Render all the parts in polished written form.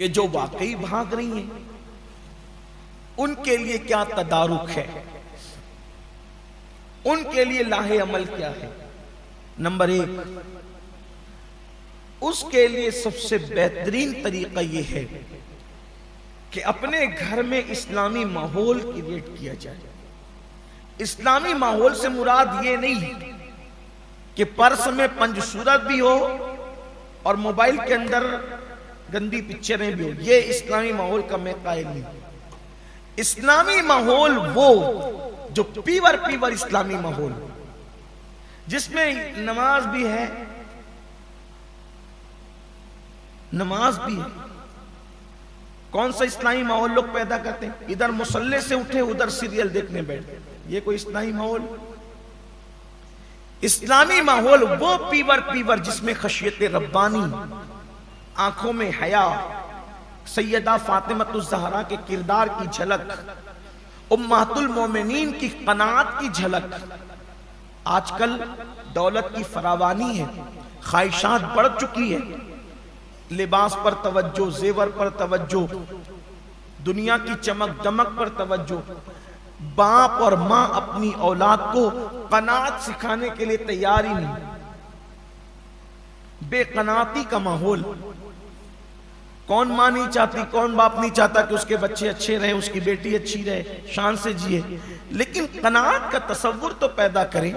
کہ جو واقعی بھاگ رہی ہیں ان کے لیے کیا تدارک ہے، ان کے لیے لاہ عمل کیا ہے۔ نمبر 1، اس کے لیے سب سے بہترین طریقہ یہ ہے کہ اپنے گھر میں اسلامی ماحول کریٹ کیا جائے۔ اسلامی ماحول سے مراد یہ نہیں کہ پرس میں پنج صورت بھی ہو اور موبائل کے اندر گندی پکچریں بھی ہو، یہ اسلامی ماحول کا میں قائل نہیں۔ اسلامی ماحول وہ جو پیور اسلامی ماحول، جس میں نماز بھی ہے، نماز بھی ہے۔ کون سا اسلامی ماحول لوگ پیدا کرتے ہیں؟ ادھر مصلی سے اٹھے ادھر سیریل دیکھنے بیٹھے، یہ کوئی اسلامی ماحول؟ اسلامی ماحول وہ پیور جس میں خشیت ربانی، آنکھوں میں حیا، سیدہ فاطمہ الزہرا کے کردار کی جھلک، امہات المومنین کی قناعت کی جھلک۔ آج کل دولت کی فراوانی ہے، خواہشات بڑھ چکی ہے، لباس پر توجہ، زیور پر توجہ، دنیا کی چمک دمک پر توجہ۔ باپ اور ماں اپنی اولاد کو قناعت سکھانے کے لیے تیار ہی نہیں۔ بے قناعتی کا ماحول، کون ماں نہیں چاہتی، کون باپ نہیں چاہتا کہ اس کے بچے اچھے رہیں، اس کی بیٹی اچھی رہے، شان سے جیے، لیکن قناعت کا تصور تو پیدا کریں۔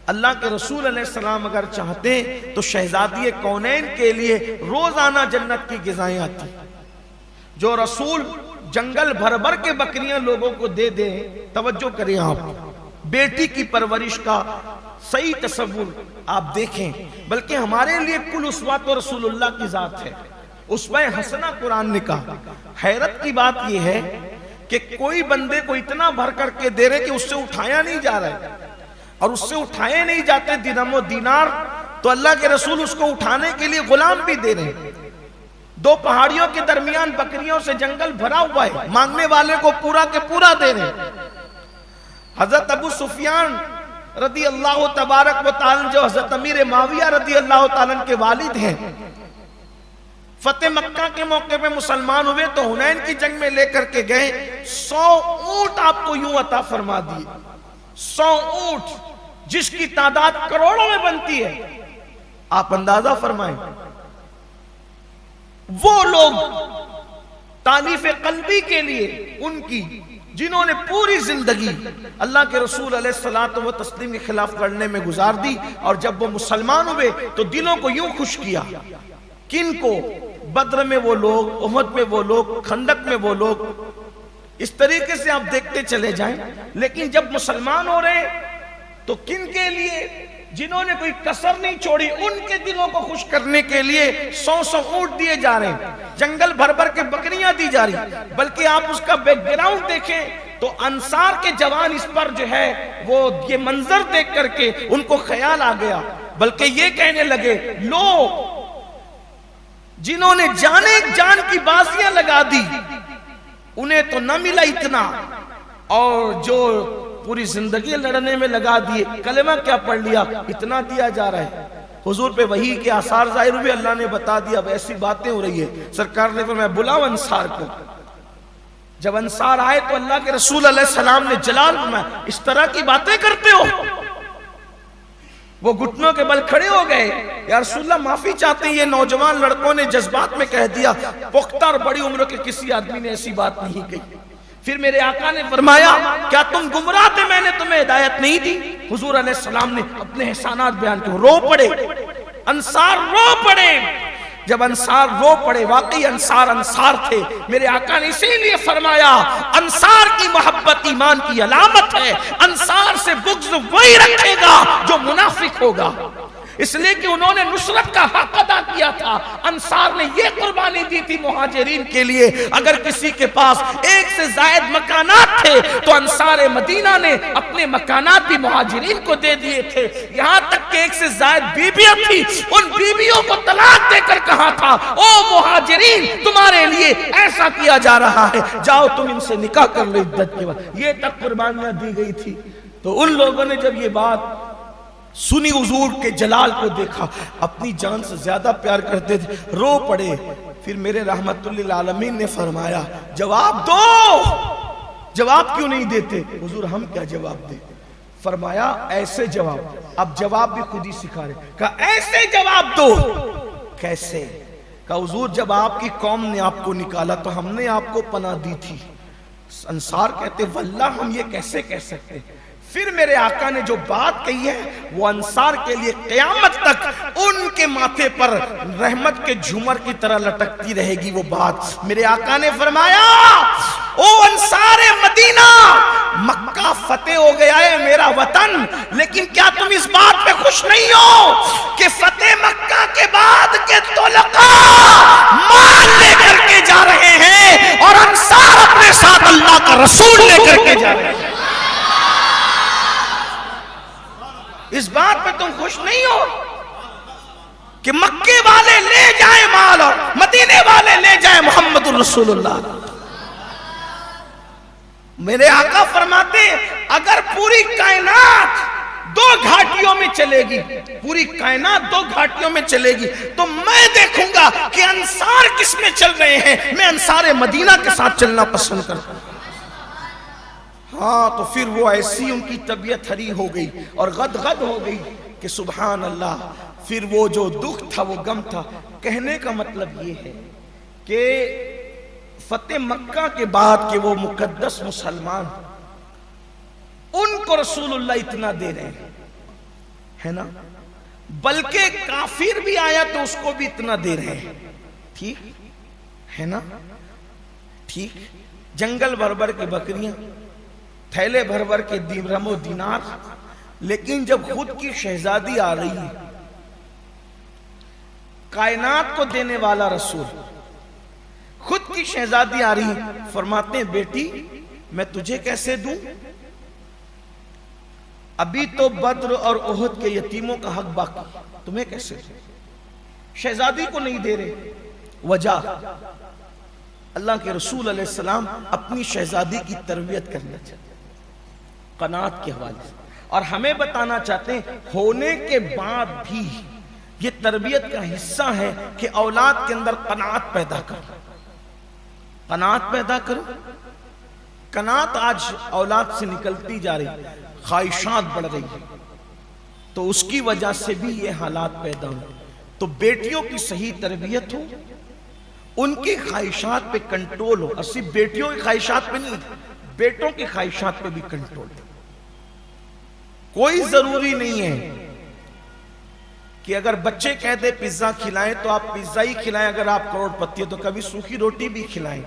اللہ کے رسول علیہ السلام اگر چاہتے تو شہزادی کونین کے لیے روزانہ جنت کی غذائیں آتی۔ جو رسول جنگل بھر کے بکریاں لوگوں کو دے دیں، توجہ کریں آپ، بیٹی کی پرورش کا صحیح تصور آپ دیکھیں، بلکہ ہمارے لیے کل اسوہ تو رسول اللہ کی ذات ہے، اسوہ حسنہ قرآن نے کہا۔ حیرت کی بات یہ ہے کہ کوئی بندے کو اتنا بھر کر کے دے رہے کہ اس سے اٹھایا نہیں جا رہا ہے، اور اس سے اٹھائے نہیں جاتے درہم و دینار، تو اللہ کے رسول اس کو اٹھانے کے لیے غلام بھی دے رہے ہیں۔ دو پہاڑیوں کے درمیان بکریوں سے جنگل بھرا ہوا ہے، مانگنے والے کو پورا کے پورا دے رہے ہیں۔ حضرت ابو سفیان رضی اللہ تبارک و تعالی جو حضرت امیر معاویہ رضی اللہ تعالی کے والد ہیں، فتح مکہ کے موقع پہ مسلمان ہوئے تو حنین کی جنگ میں لے کر کے گئے، 100 اونٹ آپ کو یوں عطا فرما دیے، 100 اونٹ جس کی تعداد کروڑوں میں بنتی ہے۔ آپ اندازہ فرمائیں، وہ لوگ تالیف قلبی کے لیے ان کی، جنہوں نے پوری زندگی اللہ کے رسول علیہ الصلوۃ والتسلیم کے خلاف لڑنے میں گزار دی، اور جب وہ مسلمان ہوئے تو دلوں کو یوں خوش کیا۔ کن کو؟ بدر میں وہ لوگ، احد میں وہ لوگ، خندق میں وہ لوگ، اس طریقے سے آپ دیکھتے چلے جائیں۔ لیکن جب مسلمان ہو رہے تو کن کے لیے؟ جنہوں نے کوئی کسر نہیں چھوڑی، ان کے دلوں کو خوش کرنے کے لیے 100 اونٹ دیے جا رہے ہیں، جنگل بھر کے بکریاں دی جا رہی۔ بلکہ آپ اس کا بیک گراؤنڈ دیکھیں تو انصار کے جوان اس پر جو ہے وہ یہ منظر دیکھ کر کے ان کو خیال آ گیا، بلکہ یہ کہنے لگے، لو جنہوں نے جان کی بازیاں لگا دی انہیں تو نہ ملا اتنا، اور جو پوری زندگی لڑنے میں لگا دیے، کلمہ کیا پڑھ لیا، اتنا دیا جا رہا ہے۔ حضور پہ وحی کے آثار ظاہر ہوئے، اللہ نے بتا دیا، اب ایسی باتیں ہو رہی ہے۔ سرکار نے فرمایا بلاؤ انصار کو۔ جب انصار آئے تو اللہ کے رسول علیہ السلام نے جلال فرمایا، اس طرح کی باتیں کرتے ہو؟ وہ گھٹنوں کے بل کھڑے ہو گئے، یا رسول اللہ معافی چاہتے ہیں، یہ نوجوان لڑکوں نے جذبات میں کہہ دیا، پختہ اور بڑی عمر کے کسی آدمی نے ایسی بات نہیں کہی۔ پھر میرے آقا نے فرمایا، کیا تم گمراہ تھے، میں نے تمہیں ہدایت نہیں دی؟ حضور علیہ السلام نے اپنے احسانات بیان کیے، رو پڑے، انصار رو پڑے۔ جب انصار رو پڑے، واقعی انصار تھے، میرے آقا نے اسی لیے فرمایا، انصار کی محبت ایمان کی علامت ہے، انصار سے بغض وہی رکھے گا جو منافق ہوگا، اس لیے کہ انہوں نے نصرت کا حق ادا کیا تھا۔ انصار نے یہ قربانی دی تھی مہاجرین کے لیے، اگر کسی کے پاس ایک سے زائد مکانات تھے تو انصار مدینہ نے اپنے مکانات بھی مہاجرین کو دے دیے تھے، یہاں تک کہ ایک سے زائد بیویاں تھی، ان بیویوں کو طلاق دے کر کہا تھا، او مہاجرین تمہارے لیے ایسا کیا جا رہا ہے، جاؤ تم ان سے نکاح کر لو عدت کے بعد۔ یہ تک قربانیاں دی گئی تھی۔ تو ان لوگوں نے جب یہ بات سنی، حضور کے جلال کو دیکھا، اپنی جان سے زیادہ پیار کرتے تھے، رو پڑے۔ پھر میرے رحمت للعالمین نے فرمایا جواب دو، جواب کیوں نہیں دیتے؟ حضور ہم کیا جواب دیں؟ فرمایا ایسے جواب، اب جواب بھی خود ہی سکھا رہے، کہا ایسے جواب دو۔ کیسے؟ کہا حضور جب آپ کی قوم نے آپ کو نکالا تو ہم نے آپ کو پناہ دی تھی۔ انصار کہتے واللہ ہم یہ کیسے کہہ سکتے؟ پھر میرے آقا نے جو بات کہی ہے وہ انصار کے لیے قیامت تک ان کے ماتھے پر رحمت کے جھومر کی طرح لٹکتی رہے گی وہ بات۔ میرے آقا نے فرمایا او انصار مدینہ، مکہ فتح ہو گیا ہے میرا وطن، لیکن کیا تم اس بات پہ خوش نہیں ہو کہ فتح مکہ کے بعد کے طلقاء مال لے کر کے جا رہے ہیں اور انصار اپنے ساتھ اللہ کا رسول لے کر کے جا رہے ہیں؟ اس بات پہ تم خوش نہیں ہو کہ مکے والے لے جائیں مال اور مدینے والے لے جائیں محمد الرسول اللہ؟ میرے آقا فرماتے اگر پوری کائنات دو گھاٹیوں میں چلے گی، پوری کائنات دو گھاٹیوں میں چلے گی تو میں دیکھوں گا کہ انصار کس میں چل رہے ہیں، میں انصار مدینہ کے ساتھ چلنا پسند کرتا ہوں۔ ہاں تو پھر وہ ایسی ان کی طبیعت ہری ہو گئی اور غدغد ہو گئی کہ سبحان اللہ، پھر وہ جو دکھ تھا وہ غم تھا۔ کہنے کا مطلب یہ ہے کہ فتح مکہ کے بعد کہ وہ مقدس مسلمان ان کو رسول اللہ اتنا دے رہے ہیں، ہے نا، بلکہ کافر بھی آیا تو اس کو بھی اتنا دے رہے ہیں، ٹھیک ہے نا، ٹھیک، جنگل بھر بھر کے بکریاں، تھیلے بھر بھر کے درہم و دینار، لیکن جب خود کی شہزادی آ رہی ہے، کائنات کو دینے والا رسول، خود کی شہزادی آ رہی ہے، فرماتے ہیں بیٹی میں تجھے کیسے دوں؟ ابھی تو بدر اور احد کے یتیموں کا حق باقی، تمہیں کیسے دوں؟ شہزادی کو نہیں دے رہے، وجہ اللہ کے رسول علیہ السلام اپنی شہزادی کی تربیت کرنا چاہتے ہیں قناعت کے حوالے سے، اور ہمیں بتانا چاہتے ہیں ہونے کے بعد بھی یہ تربیت کا حصہ ہے کہ اولاد کے اندر قناعت پیدا کرو، قناعت پیدا کرو۔ قناعت آج اولاد سے نکلتی جا رہی، خواہشات بڑھ رہی ہے، تو اس کی وجہ سے بھی یہ حالات پیدا ہو۔ تو بیٹیوں کی صحیح تربیت ہو، ان کی خواہشات پہ کنٹرول ہو، اور صرف بیٹیوں کی خواہشات پہ نہیں، بیٹوں کی خواہشات پہ بھی کنٹرول ہو۔ کوئی ضروری نہیں ہے کہ اگر بچے کہہ دے پیزا کھلائیں تو آپ پیزا ہی کھلائیں، اگر آپ کروڑ پتی ہے تو کبھی سوکھی روٹی بھی کھلائیں،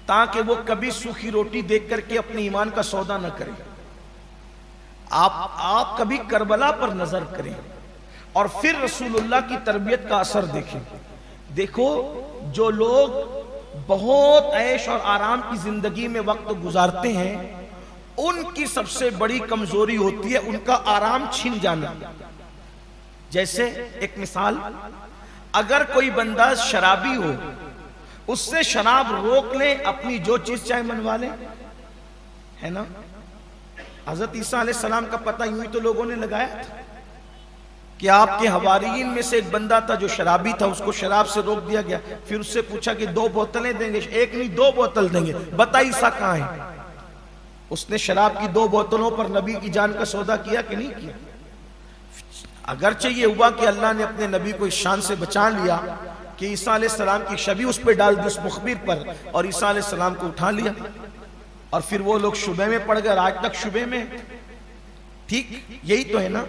تاکہ وہ کبھی سوکھی روٹی دیکھ کر کے اپنے ایمان کا سودا نہ کریں۔ آپ کبھی کربلا پر نظر کریں اور پھر رسول اللہ کی تربیت کا اثر دیکھیں۔ دیکھو جو لوگ بہت عیش اور آرام کی زندگی میں وقت گزارتے ہیں، ان کی سب سے بڑی کمزوری ہوتی ہے ان کا آرام چھن جانا۔ جیسے ایک مثال، اگر کوئی بندہ شرابی ہو، اس سے شراب روک لیں، اپنی جو چیز چاہے منوا لیں، ہے نا۔ حضرت عیسیٰ علیہ السلام کا پتہ یوں ہی تو لوگوں نے لگایا تھا کہ آپ کے حواریین میں سے ایک بندہ تھا جو شرابی تھا، اس کو شراب سے روک دیا گیا، پھر اس سے پوچھا کہ 2 بوتلیں دیں گے، ایک نہیں 2 بوتل دیں گے، بتا عیسیٰ کہاں ہے؟ اس نے شراب کی 2 بوتلوں پر نبی کی جان کا سودا کیا کہ نہیں کیا؟ اگرچہ یہ ہوا کہ اللہ نے اپنے نبی کو اس شان سے بچا لیا کہ عیسیٰ علیہ السلام کی شبیہ اس پہ ڈال دی اس مخبر پر، اور عیسیٰ علیہ السلام کو اٹھا لیا، اور پھر وہ لوگ شبہ میں پڑ گئے، آج تک شبہ میں۔ ٹھیک یہی تو ہے نا۔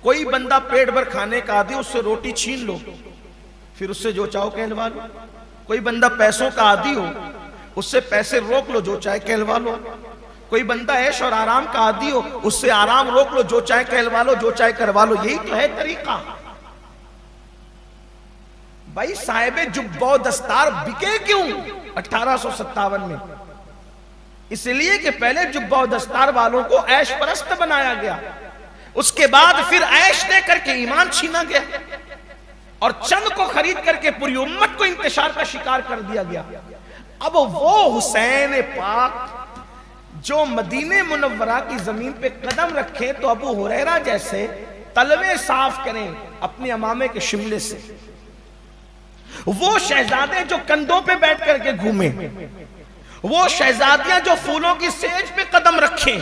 کوئی بندہ پیٹ بھر کھانے کا عادی، اس سے روٹی چھین لو، پھر اس سے جو چاہو کہلوا لو۔ کوئی بندہ پیسوں کا عادی ہو، اس سے پیسے روک لو، جو چاہے کہلوا لو۔ کوئی بندہ عیش اور آرام کا عادی ہو، اس سے آرام روک لو، جو چاہے کہلوا لو، جو چاہے کروا لو۔ یہی تو ہے طریقہ۔ بھائی صاحب جبہ و دستار بکے کیوں 1857 میں؟ اس لیے کہ پہلے جبہ و دستار والوں کو عیش پرست بنایا گیا، اس کے بعد پھر عیش دے کر کے ایمان چھینا گیا، اور چند کو خرید کر کے پوری امت کو انتشار کا شکار کر دیا گیا۔ اب وہ حسین پاک جو مدینہ منورہ کی زمین پہ قدم رکھے تو ابو ہریرہ جیسے تلوے صاف کریں اپنے امامے کے شملے سے، وہ شہزادے جو کندھوں پہ بیٹھ کر کے گھومے، وہ شہزادیاں جو پھولوں کی سیج پہ قدم رکھیں،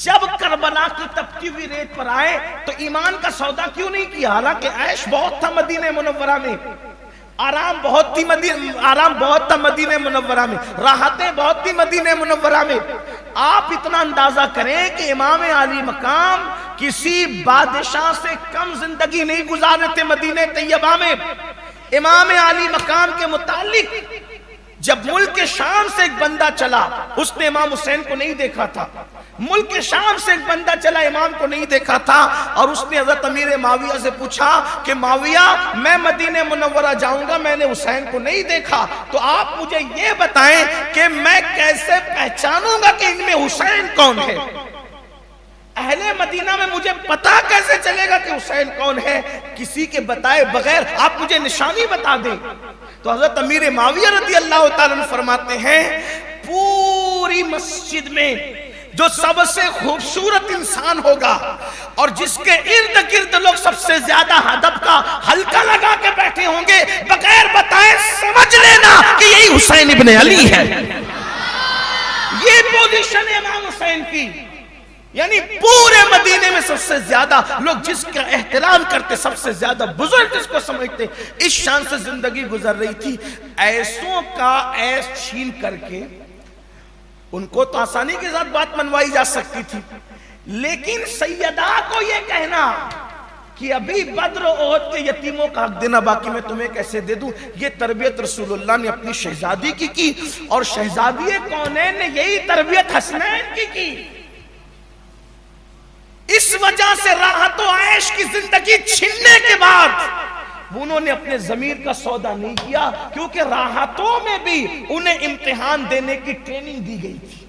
جب کربلا کی تپتی ہوئی ریت پر آئے تو ایمان کا سودا کیوں نہیں کیا؟ حالانکہ عیش بہت تھا مدینہ منورہ میں، آرام بہت تھا مدینہ منورہ میں، راحتیں بہت تھی مدینہ منورہ میں۔ آپ اتنا اندازہ کریں کہ امام عالی مقام کسی بادشاہ سے کم زندگی نہیں گزارے تھے مدینہ طیبہ میں۔ امام عالی مقام کے متعلق جب ملک شام سے ایک بندہ چلا، اس نے امام حسین کو نہیں دیکھا تھا، ملک شام سے ایک بندہ چلا، امام کو نہیں دیکھا تھا، اور اس نے حضرت امیر معاویہ سے پوچھا کہ معاویہ میں مدینہ منورہ جاؤں گا، میں نے حسین کو نہیں دیکھا، تو آپ مجھے یہ بتائیں کہ میں کیسے پہچانوں گا کہ ان میں حسین کون ہے؟ اہل مدینہ میں مجھے پتا کیسے چلے گا کہ حسین کون ہے؟ کسی کے بتائے بغیر آپ مجھے نشانی بتا دیں۔ تو حضرت امیر معاویہ رضی اللہ تعالیٰ عنہ فرماتے ہیں پوری مسجد میں جو سب سے خوبصورت انسان ہوگا اور جس کے ارد گرد لوگ سب سے زیادہ ہدف کا حلقہ لگا کے بیٹھے ہوں گے، بغیر بتائے سمجھ لینا کہ یہی حسین ابن علی ہے۔ یہ پوزیشن ہے امام حسین کی، یعنی پورے مدینے میں سب سے زیادہ لوگ جس کا احترام کرتے، سب سے زیادہ بزرگ جس کو سمجھتے، اس شان سے زندگی گزر رہی تھی۔ ایسوں کا ایس چھین کر کے ان کو تو آسانی کے ساتھ بات منوائی جا سکتی تھی، لیکن سیدہ کو یہ کہنا کہ ابھی بدر و احد کے یتیموں کا حق دینا باقی میں تمہیں کیسے دے دوں، یہ تربیت رسول اللہ نے اپنی شہزادی کی اور شہزادی کونین نے یہی تربیت حسنین کی۔ اس وجہ سے راحت و عیش کی زندگی چھننے کے بعد انہوں نے اپنے ضمیر کا سودا نہیں کیا، کیونکہ راحتوں میں بھی انہیں امتحان دینے کی ٹریننگ دی گئی تھی۔